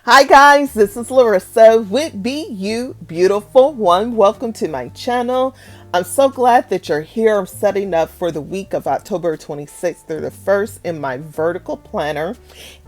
Hi guys, this is Larrissa with Be You Beautiful One. Welcome to my channel. I'm so glad that you're here. I'm setting up for the week of October 26th through the 1st in my vertical planner.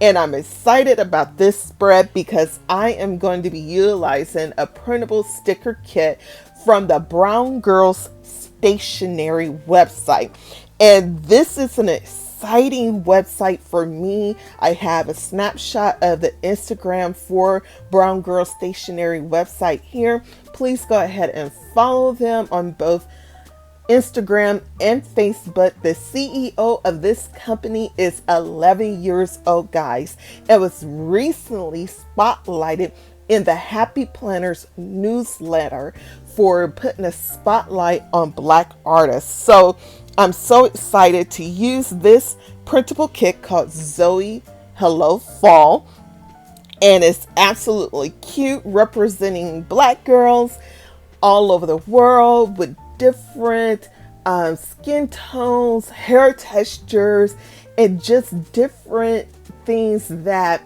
And I'm excited about this spread because I am going to be utilizing a printable sticker kit from the Brown Girls Stationery website. And this is an exciting website for me. I have a snapshot of the Instagram for Brown Girl Stationery website here. Please go ahead and follow them on both Instagram and Facebook. The CEO of this company is 11 years old, guys. It was recently spotlighted in the Happy Planners newsletter for putting a spotlight on Black artists. So I'm so excited to use this printable kit called Zoe Hello Fall. And it's absolutely cute, representing Black girls all over the world with different skin tones, hair textures, and just different things that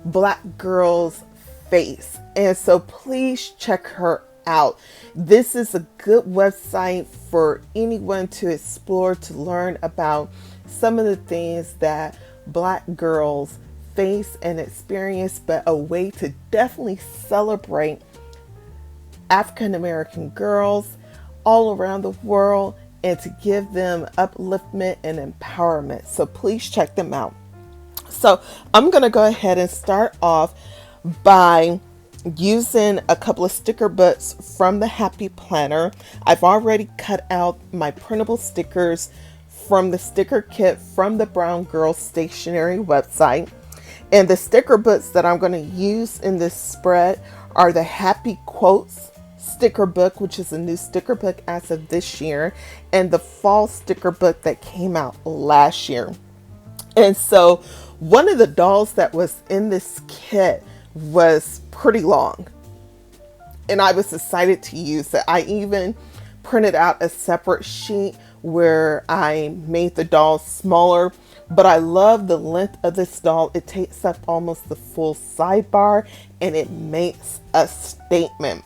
Black girls face. And so please check her out. This is a good website for anyone to explore, to learn about some of the things that Black girls face and experience, but a way to definitely celebrate African American girls all around the world and to give them upliftment and empowerment. So please check them out. So I'm going to go ahead and start off by using a couple of sticker books from the Happy Planner. I've already cut out my printable stickers from the sticker kit from the Brown Girl Stationery website. And the sticker books that I'm going to use in this spread are the Happy Quotes sticker book, which is a new sticker book as of this year, and the fall sticker book that came out last year. And so one of the dolls that was in this kit was pretty long, and I was excited to use it. I even printed out a separate sheet where I made the doll smaller, but I love the length of this doll. It takes up almost the full sidebar and it makes a statement.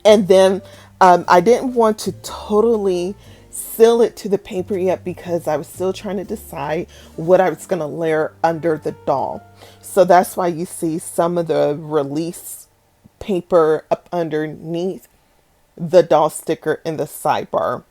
And then I didn't want to totally seal it to the paper yet because I was still trying to decide what I was going to layer under the doll. So that's why you see some of the release paper up underneath the doll sticker in the sidebar,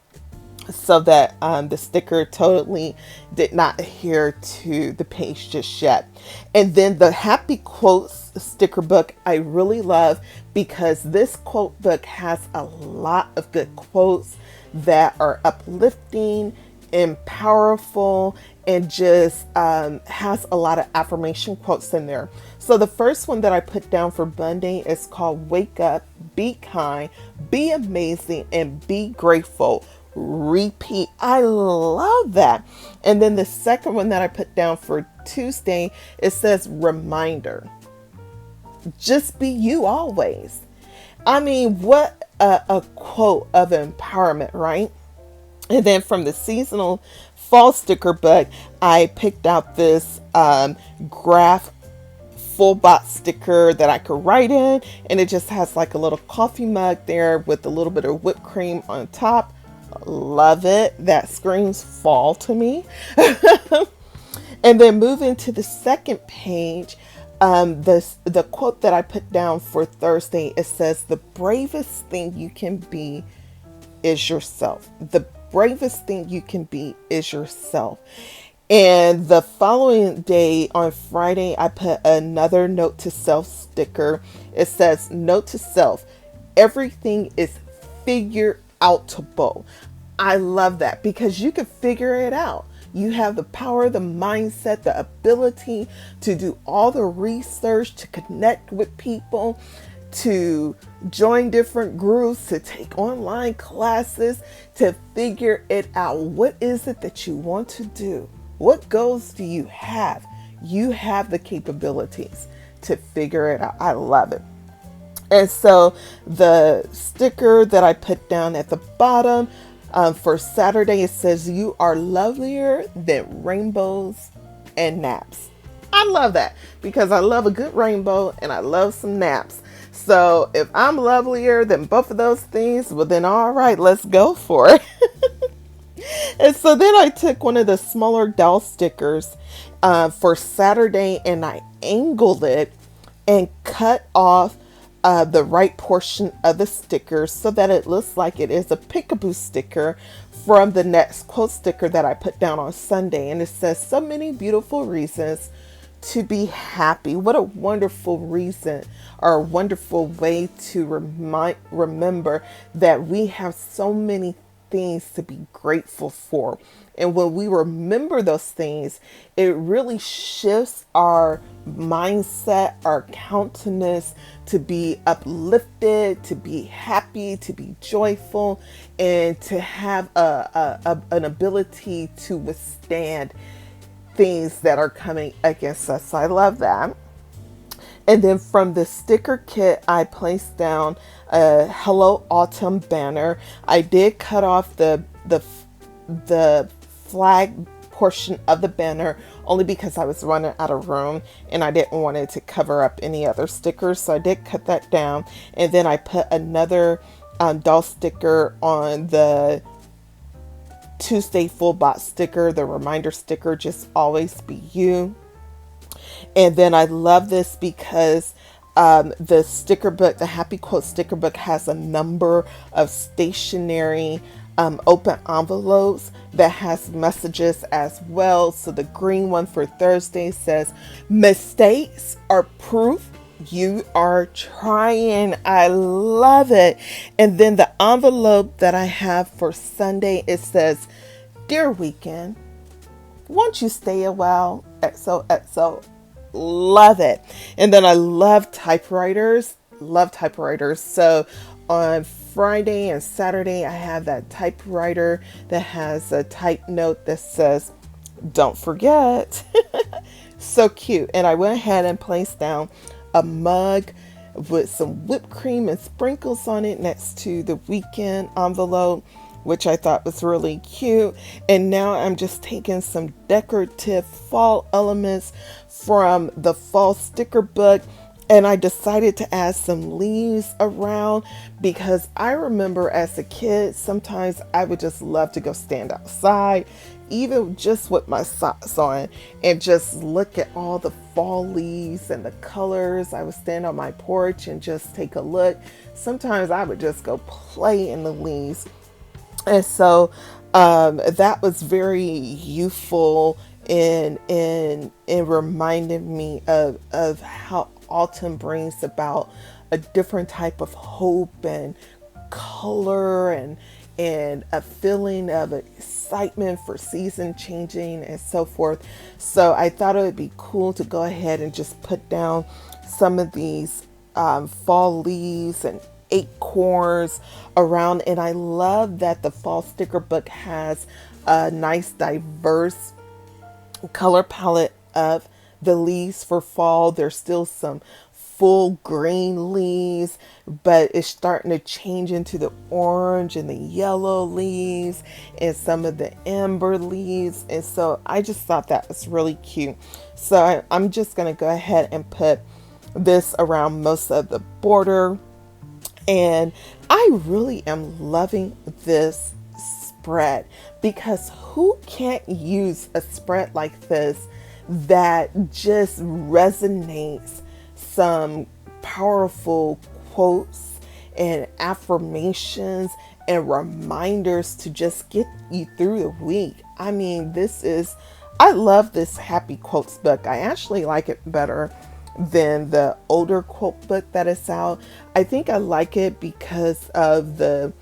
so that the sticker totally did not adhere to the page just yet. And then the Happy Quotes sticker book I really love because this quote book has a lot of good quotes that are uplifting and powerful, and just has a lot of affirmation quotes in there. So the first one that I put down for Monday is called Wake Up, Be Kind, Be Amazing, and Be Grateful. Repeat. I love that. And then the second one that I put down for Tuesday, it says Reminder. Just be you always. I mean, what a quote of empowerment, right? And then from the seasonal fall sticker book, I picked out this graph full box sticker that I could write in, and it just has like a little coffee mug there with a little bit of whipped cream on top. Love it. That screams fall to me. And then moving to the second page, the quote that I put down for Thursday, it says, the bravest thing you can be is yourself. The bravest thing you can be is yourself. And the following day on Friday, I put another note to self sticker. It says, note to self, everything is figure outable. I love that because you can figure it out. You have the power, the mindset, the ability to do all the research, to connect with people, to join different groups, to take online classes, to figure it out. What is it that you want to do? What goals do you have? You have the capabilities to figure it out. I love it. And so the sticker that I put down at the bottom for Saturday, it says, you are lovelier than rainbows and naps. I love that because I love a good rainbow and I love some naps. So if I'm lovelier than both of those things, well then all right, let's go for it. And so then I took one of the smaller doll stickers for Saturday and I angled it and cut off the right portion of the sticker so that it looks like it is a peekaboo sticker from the next quote sticker that I put down on Sunday. And it says, so many beautiful reasons to be happy. What a wonderful reason or a wonderful way to remember that we have so many things to be grateful for. And when we remember those things, it really shifts our mindset, our countenance to be uplifted, to be happy, to be joyful, and to have an ability to withstand things that are coming against us. So I love that. And then from the sticker kit, I placed down a Hello Autumn banner. I did cut off the flag portion of the banner only because I was running out of room and I didn't want it to cover up any other stickers. So I did cut that down. And then I put another doll sticker on the Tuesday full box sticker, the reminder sticker, just always be you. And then I love this because the sticker book, the Happy Quote sticker book, has a number of stationary open envelopes that has messages as well. So the green one for Thursday says, mistakes are proof you are trying. I love it. And then the envelope that I have for Sunday, it says, dear weekend, won't you stay a while? XOXO. Love it. And then I love typewriters. So on Friday and Saturday, I have that typewriter that has a type note that says, don't forget. So cute. And I went ahead and placed down a mug with some whipped cream and sprinkles on it next to the weekend envelope, which I thought was really cute. And now I'm just taking some decorative fall elements from the fall sticker book, and I decided to add some leaves around because I remember as a kid, sometimes I would just love to go stand outside, even just with my socks on, and just look at all the fall leaves and the colors. I would stand on my porch and just take a look. Sometimes I would just go play in the leaves. And so that was very youthful and reminded me of how autumn brings about a different type of hope and color and a feeling of excitement for season changing and so forth. So I thought it would be cool to go ahead and just put down some of these fall leaves and acorns around. And I love that the fall sticker book has a nice diverse color palette of the leaves for fall. There's still some full green leaves, but it's starting to change into the orange and the yellow leaves and some of the amber leaves. And so I just thought that was really cute. So I'm just going to go ahead and put this around most of the border. And I really am loving this spread because who can't use a spread like this that just resonates some powerful quotes and affirmations and reminders to just get you through the week. I mean, I love this Happy Quotes book. I actually like it better than the older quote book that is out. I think I like it because of the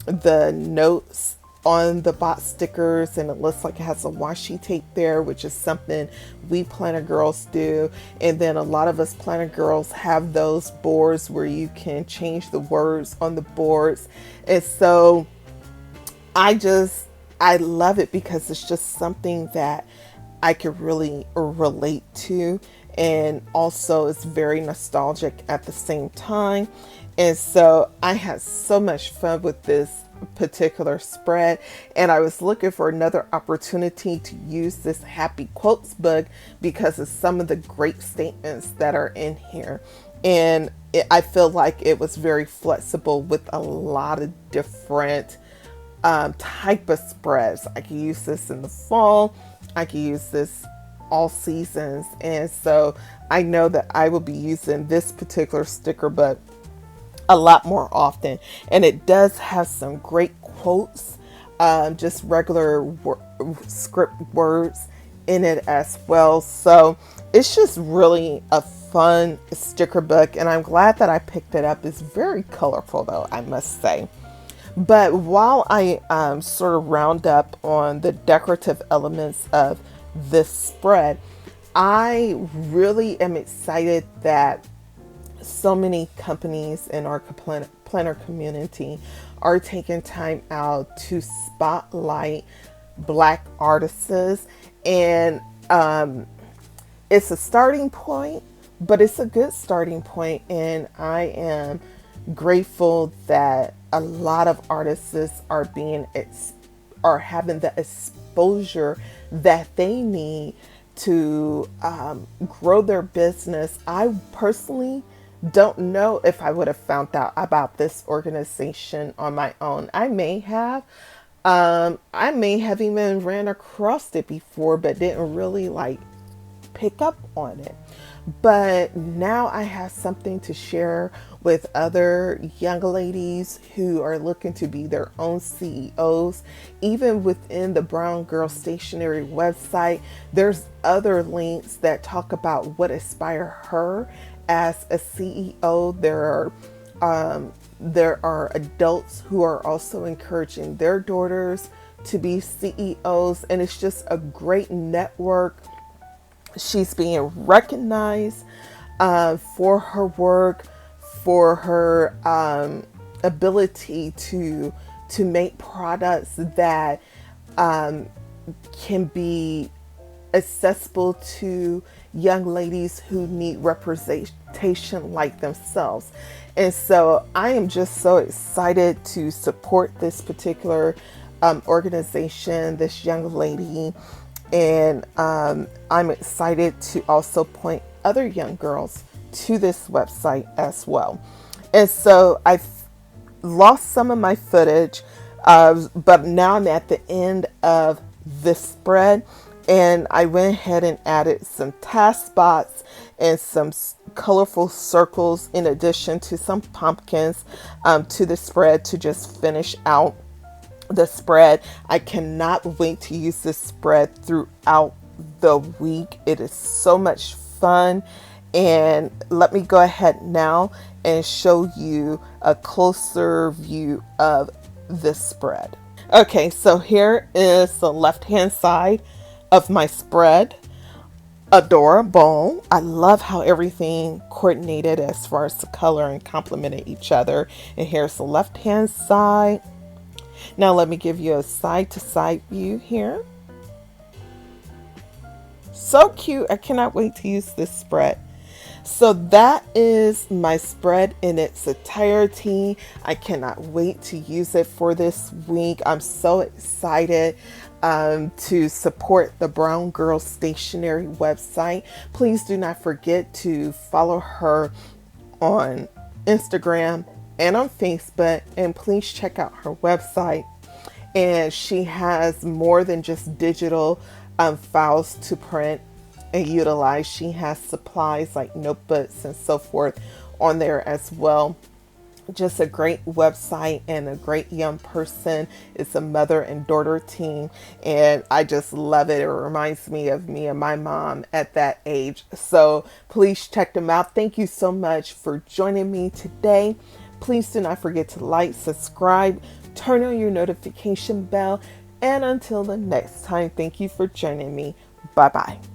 notes on the box stickers, and it looks like it has a washi tape there, which is something we planner girls do. And then a lot of us planner girls have those boards where you can change the words on the boards. And so I love it because it's just something that I could really relate to, and also it's very nostalgic at the same time. And so I had so much fun with this particular spread, and I was looking for another opportunity to use this happy quotes book because of some of the great statements that are in here. And I feel like it was very flexible with a lot of different type of spreads. I can use this in the fall. I can use this all seasons. And so I know that I will be using this particular sticker book a lot more often. And it does have some great quotes, just regular script words in it as well. So it's just really a fun sticker book, and I'm glad that I picked it up. It's very colorful though, I must say. But while I sort of round up on the decorative elements of this spread, I really am excited that so many companies in our planner community are taking time out to spotlight Black artists. And it's a starting point, but it's a good starting point. And I am grateful that a lot of artists are are having the exposure that they need to grow their business. I personally don't know if I would have found out about this organization on my own. I may have. I may have even ran across it before, but didn't really pick up on it. But now I have something to share with other young ladies who are looking to be their own CEOs. Even within the Brown Girl Stationery website, there's other links that talk about what inspired her as a CEO. There are adults who are also encouraging their daughters to be CEOs, and it's just a great network. She's being recognized for her work, for her ability to make products that can be accessible to young ladies who need representation like themselves. And so I am just so excited to support this particular organization, this young lady. And I'm excited to also point other young girls to this website as well. And so I've lost some of my footage, but now I'm at the end of this spread. And I went ahead and added some task spots and some colorful circles in addition to some pumpkins to the spread to just finish out the spread. I cannot wait to use this spread throughout the week. It is so much fun. And let me go ahead now and show you a closer view of this spread. Okay, so here is the left-hand side of my spread. Adorable. I love how everything coordinated as far as the color and complemented each other. And here's the left-hand side. Now let me give you a side-to-side view here. So cute. I cannot wait to use this spread. So that is my spread in its entirety. I cannot wait to use it for this week. I'm so excited to support the Brown Girl Stationery website. Please do not forget to follow her on Instagram and on Facebook, and please check out her website. And she has more than just digital files to print and utilize. She has supplies like notebooks and so forth on there as well. Just a great website and a great young person. It's a mother and daughter team, and I just love it. It reminds me of me and my mom at that age. So please check them out. Thank you so much for joining me today. Please do not forget to like, subscribe, turn on your notification bell, and until the next time, thank you for joining me. Bye-bye.